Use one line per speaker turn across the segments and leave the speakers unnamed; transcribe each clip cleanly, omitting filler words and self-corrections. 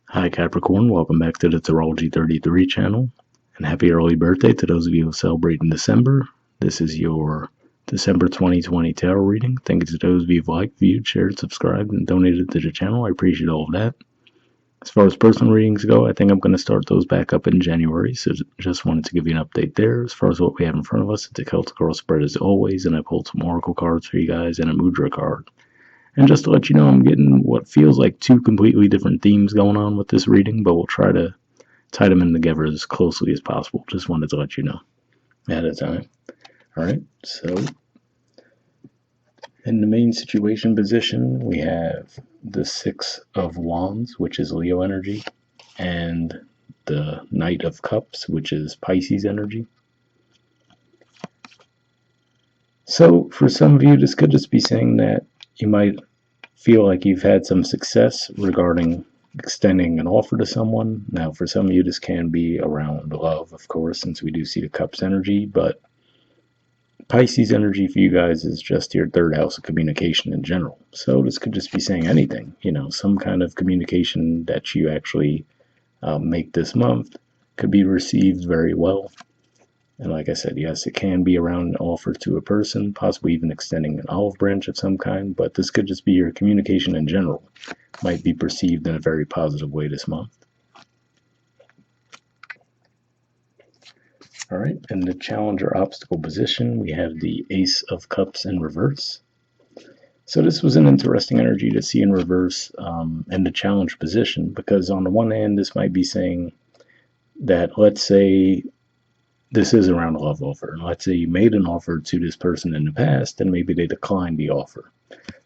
Hi Capricorn, welcome back to the Astrology 33 channel, and happy early birthday to those of you who celebrate in December. This is your December 2020 tarot reading. Thank you to those of you who've liked, viewed, shared, subscribed, and donated to the channel. I appreciate all of that. As far as personal readings go, I think I'm going to start those back up in January, so just wanted to give you an update there. As far as what we have in front of us, it's a Celtic Girl spread as always, and I pulled some Oracle cards for you guys and a Mudra card. And just to let you know, I'm getting what feels like two completely different themes going on with this reading, but we'll try to tie them in together as closely as possible. Just wanted to let you know ahead of time. All right, so in the main situation position, we have the Six of Wands, which is Leo energy, and the Knight of Cups, which is Pisces energy. So for some of you, this could just be saying that you might feel like you've had some success regarding extending an offer to someone. Now, for some of you, this can be around love, of course, since we do see the Cups energy, but Pisces energy for you guys is just your third house of communication in general. So this could just be saying anything, some kind of communication that you actually make this month could be received very well. And like I said, yes, it can be around an offer to a person, possibly even extending an olive branch of some kind, but this could just be your communication in general. Might be perceived in a very positive way this month. All right, in the challenger obstacle position, we have the Ace of Cups in reverse. So this was an interesting energy to see in reverse in the challenge position, because on the one hand, this might be saying that, let's say, this is around a love offer, and let's say you made an offer to this person in the past and maybe they declined the offer.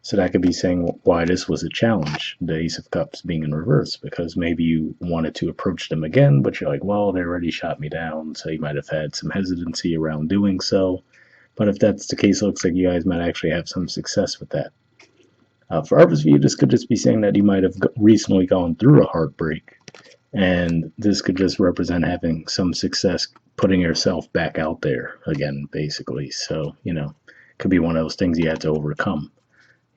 So that could be saying why this was a challenge, the Ace of Cups being in reverse, because maybe you wanted to approach them again, but you're like, well, they already shot me down, so you might have had some hesitancy around doing so. But if that's the case, it looks like you guys might actually have some success with that. For others of you, this could just be saying that you might have recently gone through a heartbreak, and this could just represent having some success putting yourself back out there again, basically. So, could be one of those things you had to overcome.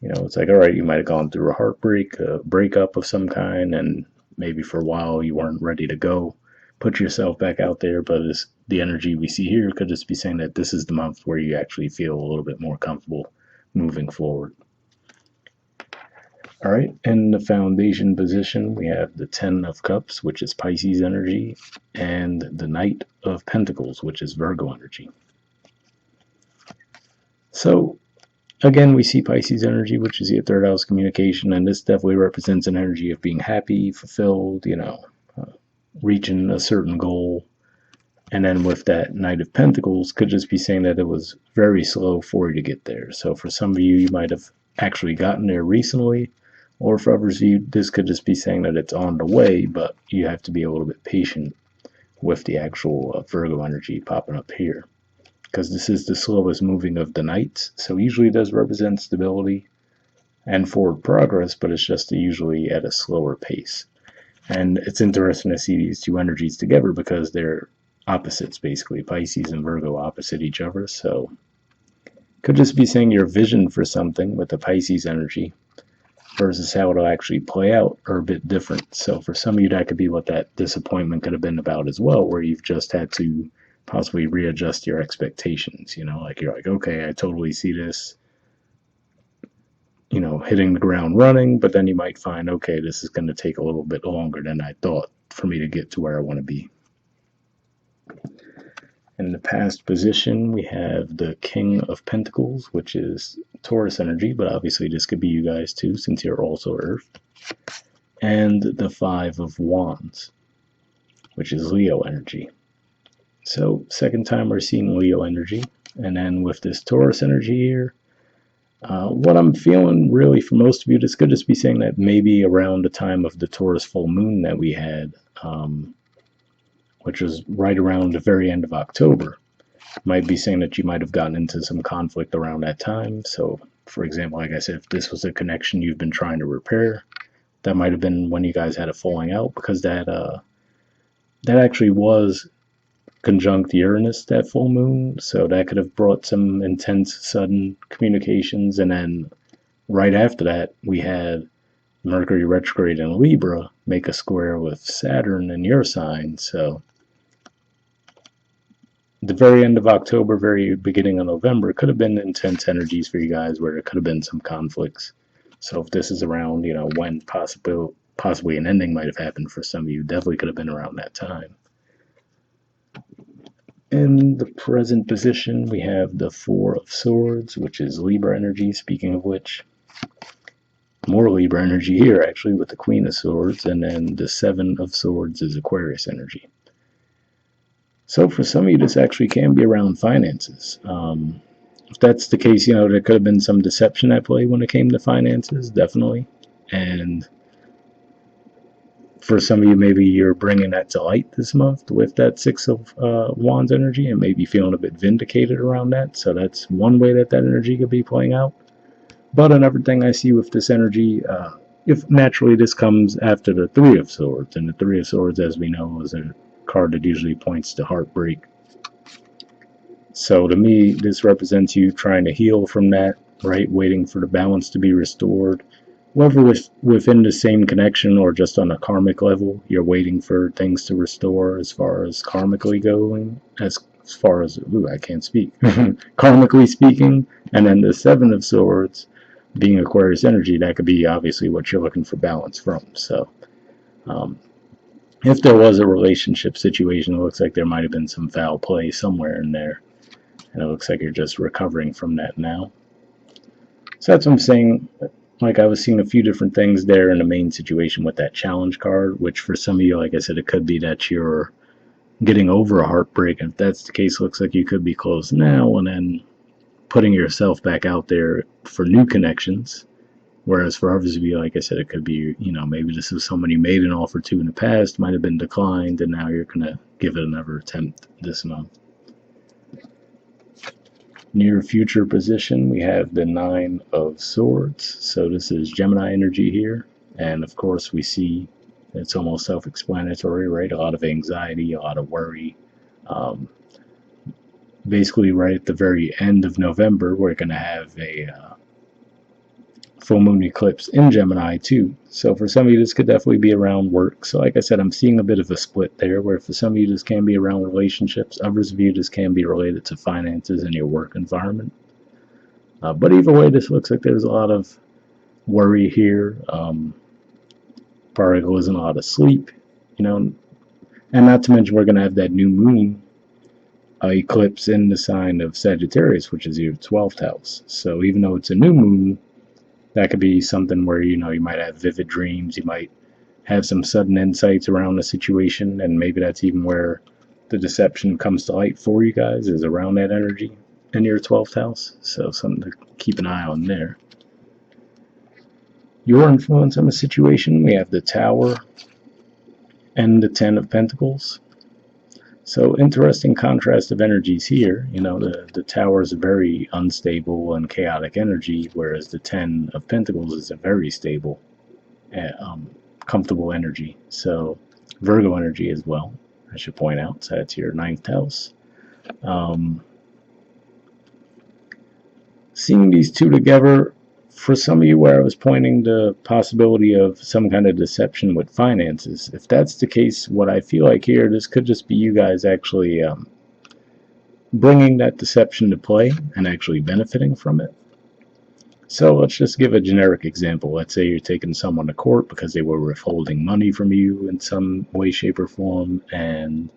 It's like, all right, you might have gone through a heartbreak, a breakup of some kind, and maybe for a while you weren't ready to go put yourself back out there. But the energy we see here could just be saying that this is the month where you actually feel a little bit more comfortable moving forward. All right, in the foundation position, we have the Ten of Cups, which is Pisces energy, and the Knight of Pentacles, which is Virgo energy. So, again, we see Pisces energy, which is your third house communication, and this definitely represents an energy of being happy, fulfilled, reaching a certain goal. And then with that Knight of Pentacles, could just be saying that it was very slow for you to get there. So for some of you, you might have actually gotten there recently, or for others of you, this could just be saying that it's on the way, but you have to be a little bit patient with the actual Virgo energy popping up here, because this is the slowest moving of the Knights. So usually it does represent stability and forward progress, but it's just usually at a slower pace. And it's interesting to see these two energies together because they're opposites, basically. Pisces and Virgo opposite each other. So could just be saying your vision for something with the Pisces energy versus how it'll actually play out are a bit different. So for some of you, that could be what that disappointment could have been about as well, where you've just had to possibly readjust your expectations. Like you're like, okay, I totally see this, hitting the ground running, but then you might find, okay, this is going to take a little bit longer than I thought for me to get to where I want to be. In the past position, we have the King of Pentacles, which is Taurus energy, but obviously this could be you guys too, since you're also Earth. And the Five of Wands, which is Leo energy. So second time we're seeing Leo energy. And then with this Taurus energy here, what I'm feeling really for most of you, this could just be saying that maybe around the time of the Taurus full moon that we had, which was right around the very end of October, might be saying that you might have gotten into some conflict around that time. So, for example, like I said, if this was a connection you've been trying to repair, that might have been when you guys had a falling out, because that actually was conjunct Uranus, that full moon, so that could have brought some intense, sudden communications. And then right after that, we had Mercury retrograde in Libra make a square with Saturn in your sign. So the very end of October, very beginning of November could have been intense energies for you guys where there could have been some conflicts. So if this is around, when possibly an ending might have happened for some of you, definitely could have been around that time. In the present position, we have the Four of Swords, which is Libra energy, speaking of which. More Libra energy here, actually, with the Queen of Swords, and then the Seven of Swords is Aquarius energy. So for some of you, this actually can be around finances. If that's the case, there could have been some deception at play when it came to finances, definitely. And for some of you, maybe you're bringing that to light this month with that Six of Wands energy and maybe feeling a bit vindicated around that. So that's one way that energy could be playing out. But another thing I see with this energy, if naturally this comes after the Three of Swords, and the Three of Swords, as we know, is a card that usually points to heartbreak. So to me, this represents you trying to heal from that, right? Waiting for the balance to be restored. Whether within the same connection or just on a karmic level, you're waiting for things to restore as far as karmically going, as far as, I can't speak, karmically speaking. And then the Seven of Swords, being Aquarius energy, that could be obviously what you're looking for balance from. So if there was a relationship situation, it looks like there might have been some foul play somewhere in there. And it looks like you're just recovering from that now. So that's what I'm saying. Like, I was seeing a few different things there in the main situation with that challenge card, which for some of you, like I said, it could be that you're getting over a heartbreak. And if that's the case, it looks like you could be close now and then putting yourself back out there for new connections. Whereas for others of you, like I said, it could be, maybe this is someone you made an offer to in the past, might have been declined, and now you're going to give it another attempt this month. Near future position, we have the Nine of Swords. So this is Gemini energy here. And of course, we see it's almost self-explanatory, right? A lot of anxiety, a lot of worry. Basically, right at the very end of November, we're going to have a full moon eclipse in Gemini too. So for some of you, this could definitely be around work. So like I said, I'm seeing a bit of a split there, where for some of you, this can be around relationships. Others of you, this can be related to finances and your work environment. But either way, this looks like there's a lot of worry here. Probably losing a lot of sleep, and not to mention we're going to have that new moon eclipse in the sign of Sagittarius, which is your 12th house. So even though it's a new moon, that could be something where, you might have vivid dreams, you might have some sudden insights around the situation, and maybe that's even where the deception comes to light for you guys, is around that energy in your 12th house. So something to keep an eye on there. Your influence on the situation, we have the Tower and the Ten of Pentacles. So interesting contrast of energies here. The Tower is a very unstable and chaotic energy, whereas the Ten of Pentacles is a very stable, comfortable energy. So Virgo energy as well, I should point out. So that's your 9th house. Seeing these two together, for some of you, where I was pointing the possibility of some kind of deception with finances, if that's the case, what I feel like here, this could just be you guys actually bringing that deception to play and actually benefiting from it. So let's just give a generic example. Let's say you're taking someone to court because they were withholding money from you in some way, shape, or form, and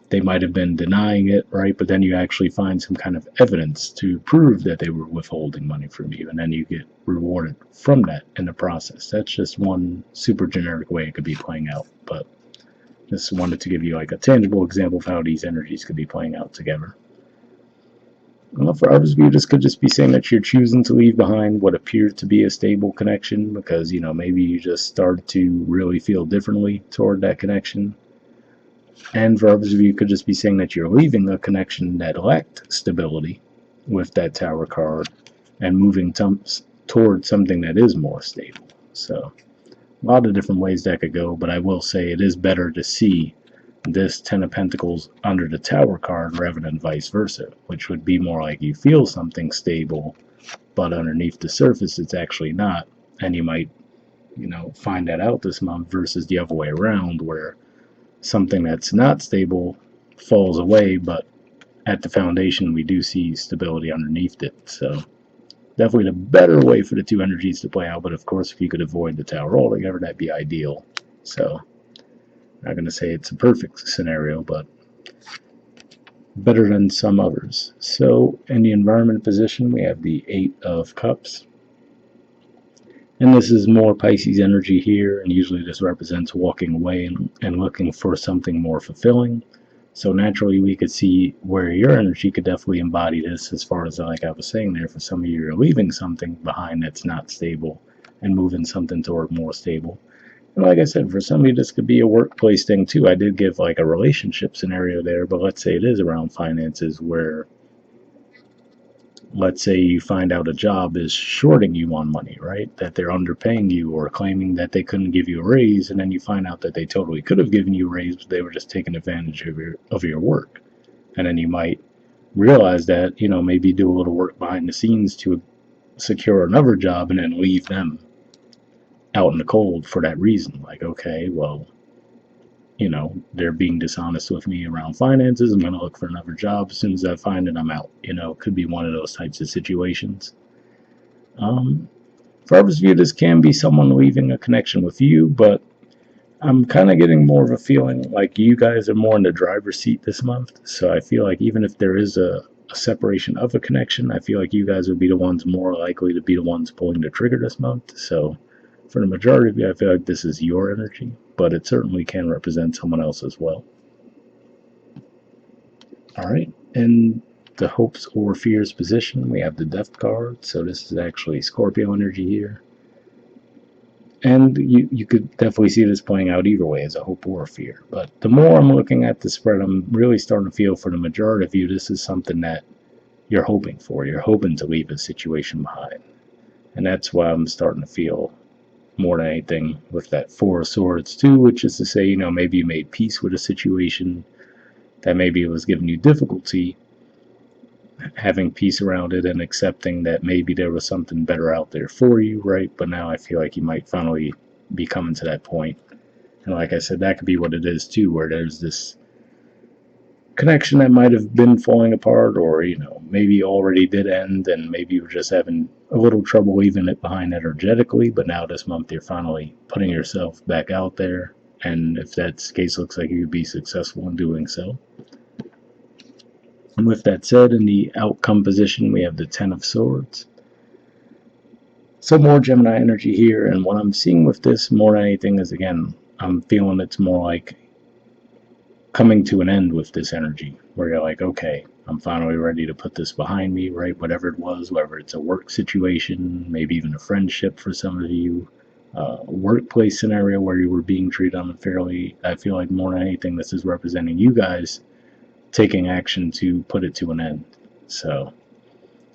they might have been denying it, right? But then you actually find some kind of evidence to prove that they were withholding money from you, and then you get rewarded from that in the process. That's just one super generic way it could be playing out, but just wanted to give you like a tangible example of how these energies could be playing out together. Well, for others of you, this could just be saying that you're choosing to leave behind what appears to be a stable connection because, maybe you just started to really feel differently toward that connection. And for others of you, could just be saying that you're leaving a connection that lacked stability with that Tower card and moving towards something that is more stable. So a lot of different ways that could go, but I will say it is better to see this Ten of Pentacles under the Tower card rather than vice versa, which would be more like you feel something stable, but underneath the surface it's actually not, and you might find that out this month versus the other way around, where something that's not stable falls away, but at the foundation we do see stability underneath it. So definitely the better way for the two energies to play out, but of course if you could avoid the tower altogether, that'd be ideal. So I'm not going to say it's a perfect scenario, but better than some others. So in the environment position, we have the Eight of Cups. And this is more Pisces energy here, and usually this represents walking away and looking for something more fulfilling. So naturally we could see where your energy could definitely embody this, as far as like I was saying there, for some of you, you're leaving something behind that's not stable and moving something toward more stable. And like I said, for some of you this could be a workplace thing too. I did give like a relationship scenario there, but let's say it is around finances, where let's say you find out a job is shorting you on money, right? That they're underpaying you or claiming that they couldn't give you a raise, and then you find out that they totally could have given you a raise, but they were just taking advantage of your work. And then you might realize that, maybe do a little work behind the scenes to secure another job and then leave them out in the cold for that reason. Like, okay, well, they're being dishonest with me around finances. I'm going to look for another job. As soon as I find it, I'm out. Could be one of those types of situations. For others of you, this can be someone leaving a connection with you, but I'm kind of getting more of a feeling like you guys are more in the driver's seat this month. So I feel like even if there is a separation of a connection, I feel like you guys would be the ones more likely to be the ones pulling the trigger this month. So for the majority of you, I feel like this is your energy, but it certainly can represent someone else as well. All right, in the hopes or fears position, we have the Death card. So this is actually Scorpio energy here. And you could definitely see this playing out either way, as a hope or a fear. But the more I'm looking at the spread, I'm really starting to feel for the majority of you, this is something that you're hoping for. You're hoping to leave a situation behind. And that's why I'm starting to feel more than anything with that Four of Swords too, which is to say, maybe you made peace with a situation that maybe it was giving you difficulty, having peace around it and accepting that maybe there was something better out there for you, right? But now I feel like you might finally be coming to that point. And like I said, that could be what it is too, where there's this connection that might have been falling apart, or maybe already did end, and maybe you were just having a little trouble leaving it behind energetically, but now this month you're finally putting yourself back out there, and if that's the case, looks like you could be successful in doing so. And with that said, in the outcome position, we have the Ten of Swords. So more Gemini energy here, and what I'm seeing with this more than anything is, again, I'm feeling it's more like coming to an end with this energy, where you're like, okay, I'm finally ready to put this behind me, right? Whatever it was, whether it's a work situation, maybe even a friendship for some of you, a workplace scenario where you were being treated unfairly. I feel like more than anything, this is representing you guys taking action to put it to an end. So,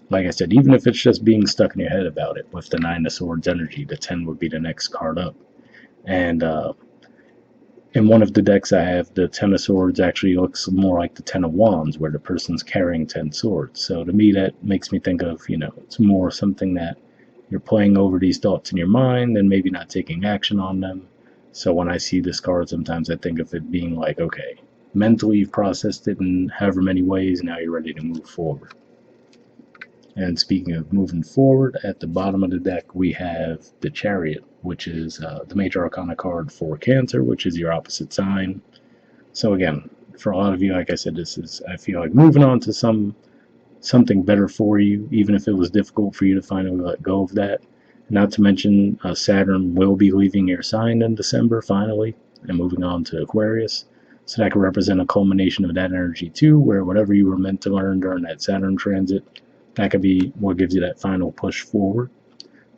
like I said, even if it's just being stuck in your head about it, with the Nine of Swords energy, the 10 would be the next card up. And in one of the decks I have, the Ten of Swords actually looks more like the Ten of Wands, where the person's carrying 10 swords. So to me, that makes me think of, it's more something that you're playing over these thoughts in your mind and maybe not taking action on them. So when I see this card, sometimes I think of it being like, okay, mentally you've processed it in however many ways, now you're ready to move forward. And speaking of moving forward, at the bottom of the deck we have the Chariot, which is the major arcana card for Cancer, which is your opposite sign. So again, for a lot of you, like I said, this is, I feel like, moving on to something better for you, even if it was difficult for you to finally let go of that. Not to mention Saturn will be leaving your sign in December finally and moving on to Aquarius. So that could represent a culmination of that energy too, where whatever you were meant to learn during that Saturn transit, that could be what gives you that final push forward.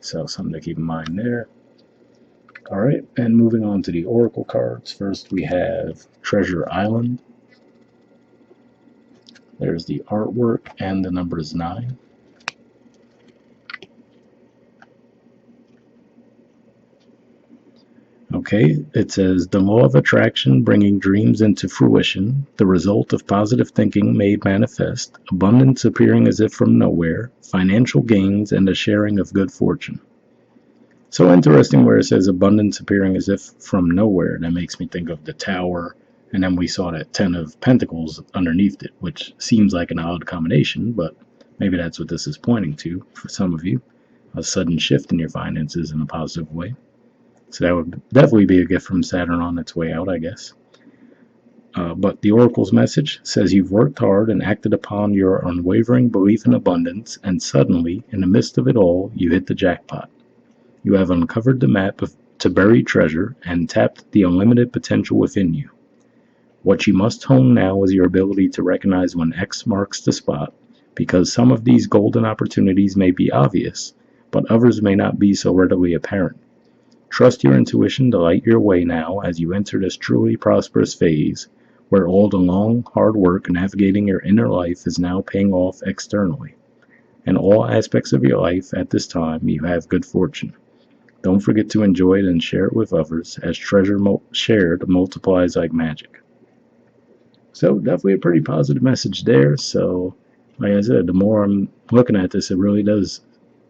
So something to keep in mind there. All right, and moving on to the Oracle cards. First we have Treasure Island. There's the artwork and the number is 9. Okay, it says, the law of attraction bringing dreams into fruition, the result of positive thinking made manifest, abundance appearing as if from nowhere, financial gains, and a sharing of good fortune. So interesting where it says abundance appearing as if from nowhere. That makes me think of the tower, and then we saw that 10 of pentacles underneath it, which seems like an odd combination, but maybe that's what this is pointing to for some of you. A sudden shift in your finances in a positive way. So that would definitely be a gift from Saturn on its way out, I guess. But the Oracle's message says you've worked hard and acted upon your unwavering belief in abundance, and suddenly, in the midst of it all, you hit the jackpot. You have uncovered the map to buried treasure and tapped the unlimited potential within you. What you must hone now is your ability to recognize when X marks the spot, because some of these golden opportunities may be obvious, but others may not be so readily apparent. Trust your intuition to light your way now as you enter this truly prosperous phase, where all the long, hard work navigating your inner life is now paying off externally. In all aspects of your life at this time, you have good fortune. Don't forget to enjoy it and share it with others, as treasure shared multiplies like magic. So definitely a pretty positive message there. So, like I said, the more I'm looking at this, it really does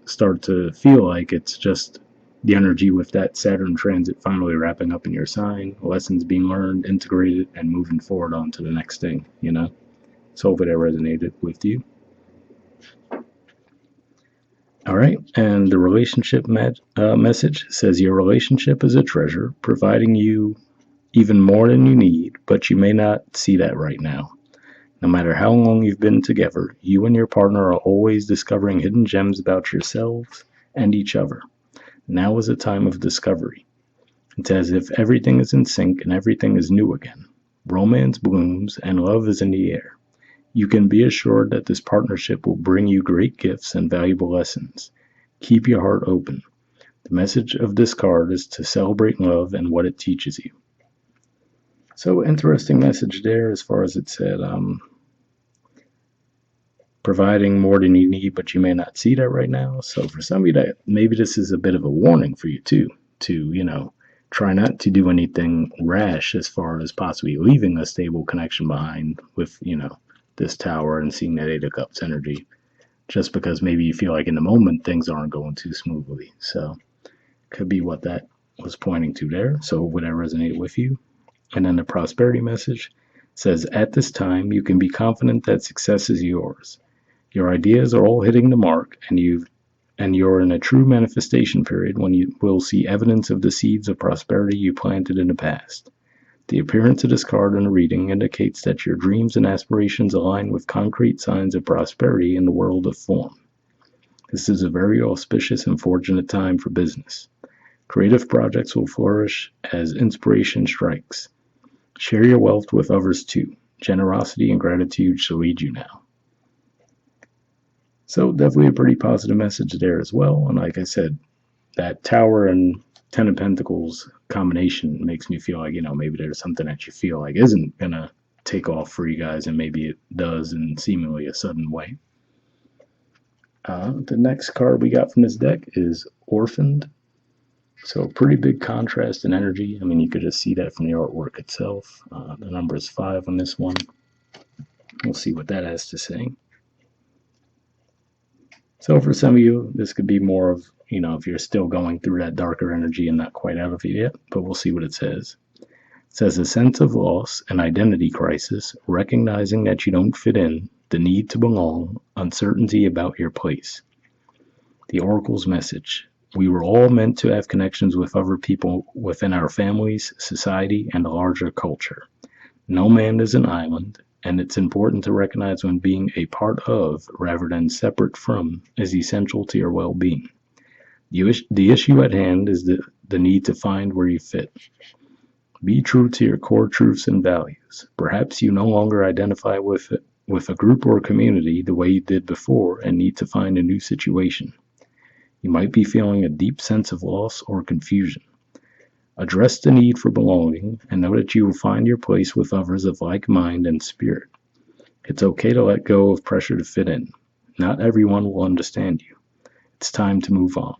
start to feel like it's just the energy with that Saturn transit finally wrapping up in your sign, lessons being learned, integrated, and moving forward on to the next thing, you know? So hopefully that resonated with you. All right, and the relationship message says your relationship is a treasure, providing you even more than you need, but you may not see that right now. No matter how long you've been together, you and your partner are always discovering hidden gems about yourselves and each other. Now is a time of discovery. It's as if everything is in sync and everything is new again. Romance blooms and love is in the air. You can be assured that this partnership will bring you great gifts and valuable lessons. Keep your heart open. The message of this card is to celebrate love and what it teaches you. So interesting message there as far as it said, providing more than you need, but you may not see that right now. So for some of you, that maybe this is a bit of a warning for you too, to try not to do anything rash as far as possibly leaving a stable connection behind with this tower and seeing that Eight of Cups energy, just because maybe you feel like in the moment things aren't going too smoothly. So could be what that was pointing to there. So would that resonate with you? And then the prosperity message says, at this time, you can be confident that success is yours. Your ideas are all hitting the mark, and you're in a true manifestation period when you will see evidence of the seeds of prosperity you planted in the past. The appearance of this card in the reading indicates that your dreams and aspirations align with concrete signs of prosperity in the world of form. This is a very auspicious and fortunate time for business. Creative projects will flourish as inspiration strikes. Share your wealth with others too. Generosity and gratitude shall lead you now. So definitely a pretty positive message there as well. And like I said, that Tower and Ten of Pentacles combination makes me feel like, maybe there's something that you feel like isn't going to take off for you guys, and maybe it does in seemingly a sudden way. The next card we got from this deck is Orphaned. So pretty big contrast in energy. I mean, you could just see that from the artwork itself. The number is 5 on this one. We'll see what that has to say. So for some of you, this could be more of, if you're still going through that darker energy and not quite out of it yet, but we'll see what it says. It says a sense of loss, an identity crisis, recognizing that you don't fit in, the need to belong, uncertainty about your place. The Oracle's message. We were all meant to have connections with other people within our families, society, and a larger culture. No man is an island, and it's important to recognize when being a part of, rather than separate from, is essential to your well-being. The issue at hand is the need to find where you fit. Be true to your core truths and values. Perhaps you no longer identify with a group or community the way you did before and need to find a new situation. You might be feeling a deep sense of loss or confusion. Address the need for belonging and know that you will find your place with others of like mind and spirit. It's okay to let go of pressure to fit in. Not everyone will understand you. It's time to move on.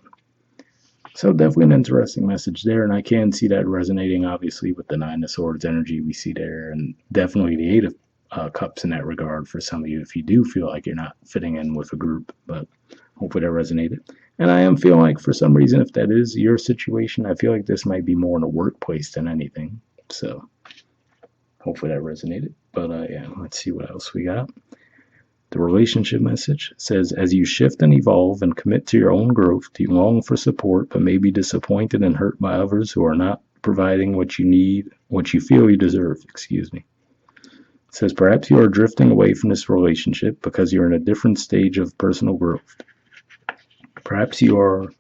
So definitely an interesting message there, and I can see that resonating obviously with the Nine of Swords energy we see there, and definitely the Eight of Cups in that regard for some of you if you do feel like you're not fitting in with a group, but hopefully that resonated. And I am feeling like for some reason, if that is your situation, I feel like this might be more in a workplace than anything. So hopefully that resonated. But yeah, let's see what else we got. The relationship message says, as you shift and evolve and commit to your own growth, you long for support, but may be disappointed and hurt by others who are not providing what you need, what you feel you deserve. Excuse me. It says, perhaps you are drifting away from this relationship because you're in a different stage of personal growth. Perhaps you are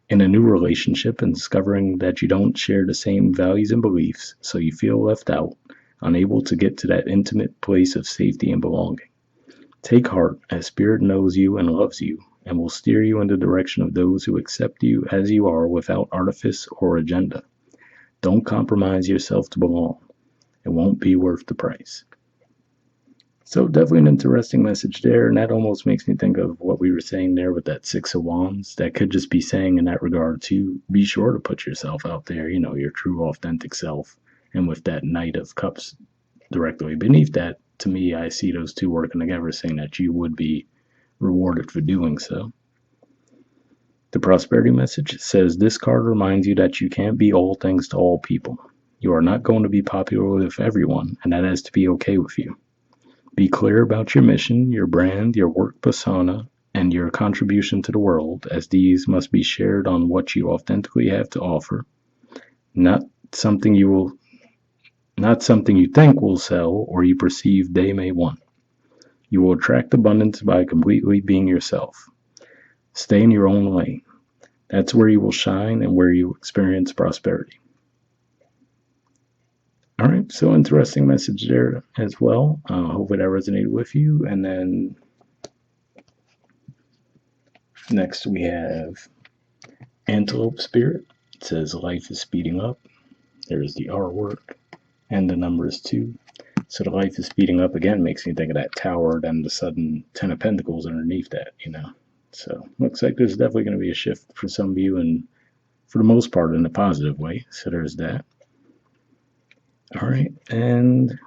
in a new relationship and discovering that you don't share the same values and beliefs, so you feel left out, unable to get to that intimate place of safety and belonging. Take heart, as Spirit knows you and loves you, and will steer you in the direction of those who accept you as you are without artifice or agenda. Don't compromise yourself to belong. It won't be worth the price. So definitely an interesting message there, and that almost makes me think of what we were saying there with that Six of Wands. That could just be saying in that regard to be sure to put yourself out there, your true authentic self. And with that Knight of Cups directly beneath that, to me, I see those two working together, saying that you would be rewarded for doing so. The prosperity message says this card reminds you that you can't be all things to all people. You are not going to be popular with everyone, and that has to be okay with you. Be clear about your mission, your brand, your work persona, and your contribution to the world, as these must be shared on what you authentically have to offer, not something you think will sell or you perceive they may want. You will attract abundance by completely being yourself. Stay in your own lane. That's where you will shine and where you experience prosperity. All right, so interesting message there as well. Hopefully that resonated with you. And then next we have Antelope Spirit. It says life is speeding up. There's the artwork, and the number is 2. So the life is speeding up again makes me think of that tower, then the sudden 10 of Pentacles underneath that, So looks like there's definitely going to be a shift for some of you, and for the most part in a positive way. So there's that. All right, and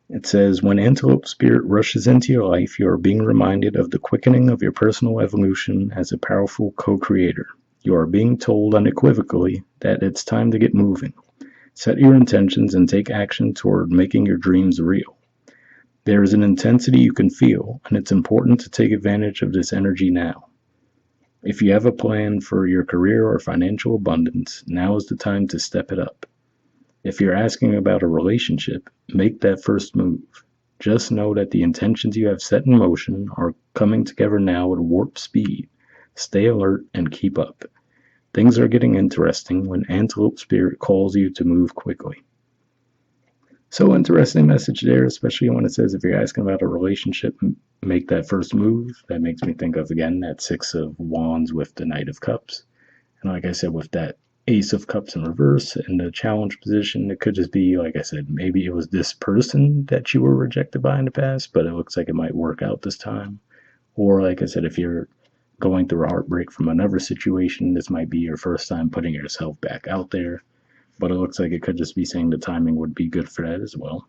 it says, when Antelope Spirit rushes into your life, you are being reminded of the quickening of your personal evolution as a powerful co-creator. You are being told unequivocally that it's time to get moving. Set your intentions and take action toward making your dreams real. There is an intensity you can feel, and it's important to take advantage of this energy now. If you have a plan for your career or financial abundance, now is the time to step it up. If you're asking about a relationship, make that first move. Just know that the intentions you have set in motion are coming together now at warp speed. Stay alert and keep up. Things are getting interesting when Antelope Spirit calls you to move quickly. So interesting message there, especially when it says if you're asking about a relationship, make that first move. That makes me think of, again, that Six of Wands with the Knight of Cups. And like I said, with that Ace of Cups in reverse in the challenge position, it could just be, like I said, maybe it was this person that you were rejected by in the past, but it looks like it might work out this time. Or like I said, if you're going through a heartbreak from another situation, this might be your first time putting yourself back out there. But it looks like it could just be saying the timing would be good for that as well.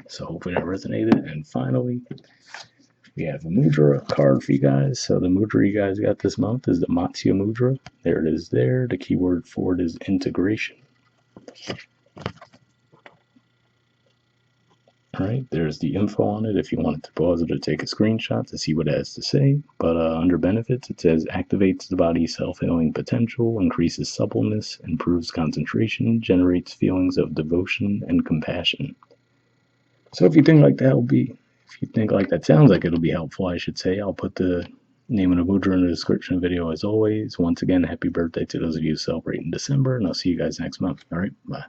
So hopefully that resonated. And finally, we have a Mudra card for you guys. So the Mudra you guys got this month is the Matsya Mudra. There it is there. The keyword for it is integration. All right, there's the info on it if you wanted to pause it or take a screenshot to see what it has to say. But under benefits, it says activates the body's self-healing potential, increases suppleness, improves concentration, generates feelings of devotion and compassion. So if you think like that sounds like it'll be helpful, I should say, I'll put the name of the Mudra in the description video as always. Once again, happy birthday to those of you celebrating December, and I'll see you guys next month. All right, bye.